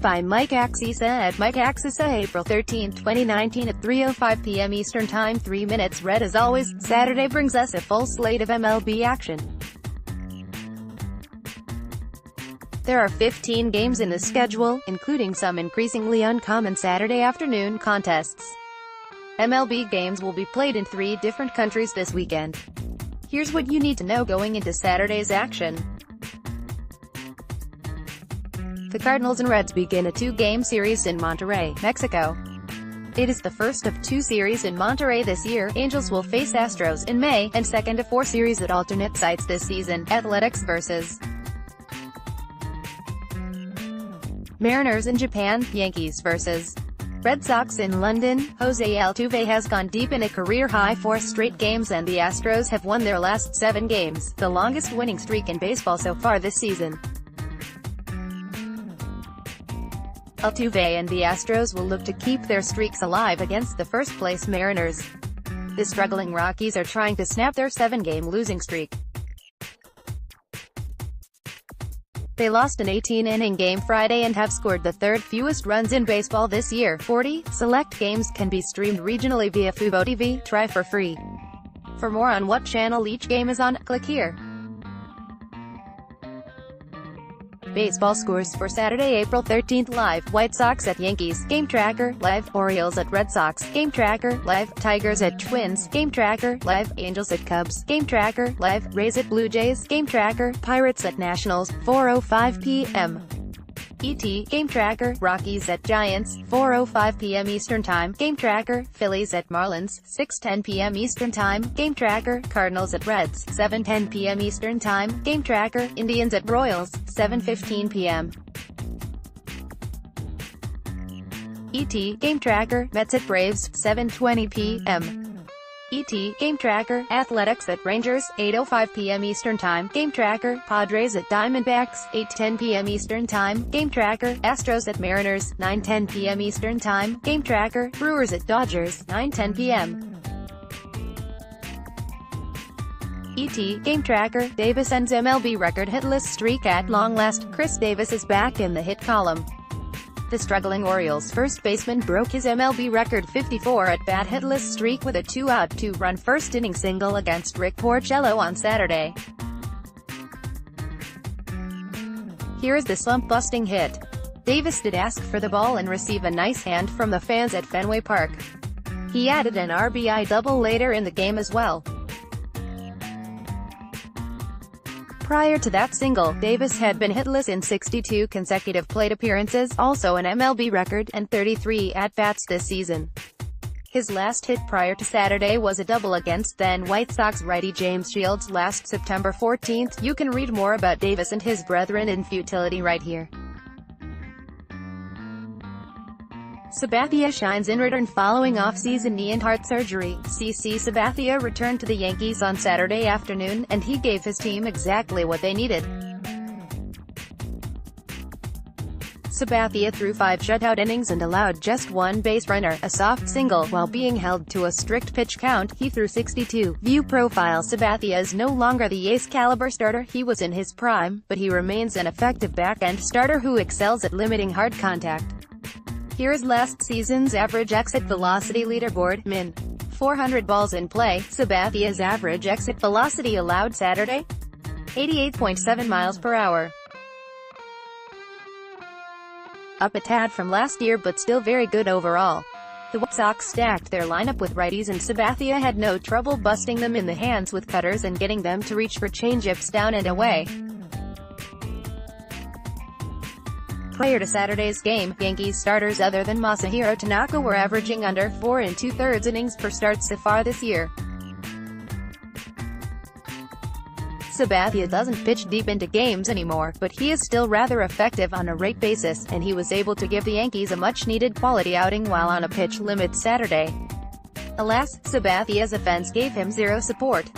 by Mike Axisa at Mike Axisa April 13, 2019 at 3:05 p.m. Eastern Time. 3 minutes read. As always, Saturday brings us a full slate of MLB action. There are 15 games in the schedule, including some increasingly uncommon Saturday afternoon contests. MLB games will be played in 3 different countries this weekend. Here's what you need to know going into Saturday's action. The Cardinals and Reds begin a 2-game series in Monterrey, Mexico. It is the first of 2 series in Monterrey this year. Angels will face Astros in May, and second of 4 series at alternate sites this season, Athletics vs. Mariners in Japan, Yankees vs. Red Sox in London. Jose Altuve has gone deep in a career-high 4 straight games, and the Astros have won their last 7 games, the longest winning streak in baseball so far this season. Altuve and the Astros will look to keep their streaks alive against the first-place Mariners. The struggling Rockies are trying to snap their 7-game losing streak. They lost an 18-inning game Friday and have scored the 3rd fewest runs in baseball this year, 40. Select games can be streamed regionally via Fubo TV. Try for free. For more on what channel each game is on, click here. Baseball scores for Saturday, April 13th. Live: White Sox at Yankees, Game Tracker; live: Orioles at Red Sox, Game Tracker; live: Tigers at Twins, Game Tracker; live: Angels at Cubs, Game Tracker; live: Rays at Blue Jays, Game Tracker; Pirates at Nationals, 4:05 p.m. ET, Game Tracker; Rockies at Giants, 4:05 p.m. Eastern Time, Game Tracker; Phillies at Marlins, 6:10 p.m. Eastern Time, Game Tracker; Cardinals at Reds, 7:10 p.m. Eastern Time, Game Tracker; Indians at Royals, 7:15 p.m. ET, Game Tracker; Mets at Braves, 7:20 p.m. ET, Game Tracker; Athletics at Rangers, 8:05 p.m. Eastern Time, Game Tracker; Padres at Diamondbacks, 8:10 p.m. Eastern Time, Game Tracker; Astros at Mariners, 9:10 p.m. Eastern Time, Game Tracker; Brewers at Dodgers, 9:10 p.m. ET, Game Tracker. Davis ends MLB record hitless streak at long last. Chris Davis is back in the hit column. The struggling Orioles first baseman broke his MLB record 54 at-bat hitless streak with a 2-out, 2-run first-inning single against Rick Porcello on Saturday. Here is the slump-busting hit. Davis did ask for the ball and receive a nice hand from the fans at Fenway Park. He added an RBI double later in the game as well. Prior to that single, Davis had been hitless in 62 consecutive plate appearances, also an MLB record, and 33 at-bats this season. His last hit prior to Saturday was a double against then White Sox righty James Shields last September 14th. You can read more about Davis and his brethren in futility right here. Sabathia shines in return following off-season knee and heart surgery. Sabathia returned to the Yankees on Saturday afternoon, and he gave his team exactly what they needed. Sabathia threw 5 shutout innings and allowed just 1 base runner, a soft single, while being held to a strict pitch count. He threw 62. View profile. Sabathia is no longer the ace-caliber starter he was in his prime, but he remains an effective back-end starter who excels at limiting hard contact. Here is last season's average exit velocity leaderboard, min. 400 balls in play. Sabathia's average exit velocity allowed Saturday? 88.7 miles per hour. Up a tad from last year, but still very good overall. The White Sox stacked their lineup with righties, and Sabathia had no trouble busting them in the hands with cutters and getting them to reach for changeups down and away. Prior to Saturday's game, Yankees starters other than Masahiro Tanaka were averaging under 4 2/3 innings per start so far this year. Sabathia doesn't pitch deep into games anymore, but he is still rather effective on a rate basis, and he was able to give the Yankees a much-needed quality outing while on a pitch limit Saturday. Alas, Sabathia's offense gave him 0 support.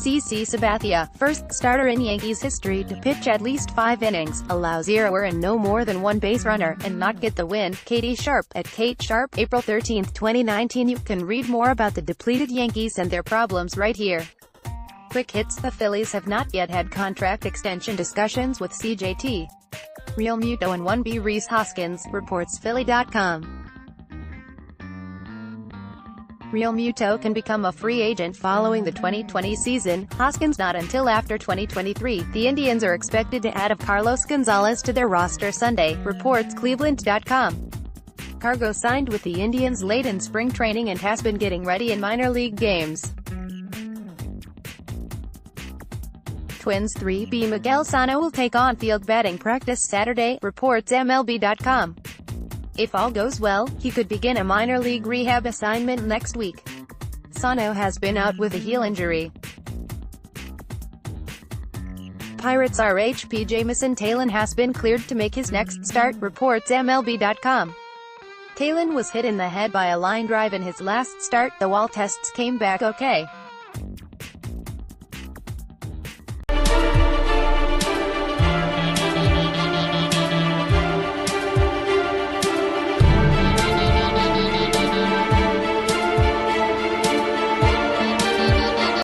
Sabathia, first starter in Yankees history to pitch at least 5 innings, allow 0 and no more than 1 base runner, and not get the win. Katie Sharp, at Kate Sharp, April 13, 2019. You can read more about the depleted Yankees and their problems right here. quick hits. The Phillies have not yet had contract extension discussions with CJT. Real Muto and 1B Rhys Hoskins, reports Philly.com. Real Muto can become a free agent following the 2020 season, Hoskins not until after 2023. The Indians are expected to add Carlos Gonzalez to their roster Sunday, reports Cleveland.com. Cargo signed with the Indians late in spring training and has been getting ready in minor league games. Twins 3B Miguel Sano will take on field batting practice Saturday, reports MLB.com. If all goes well, he could begin a minor league rehab assignment next week. Sano has been out with a heel injury. Pirates RHP Jamison Taillon has been cleared to make his next start, reports MLB.com. Taillon was hit in the head by a line drive in his last start, though all tests came back okay.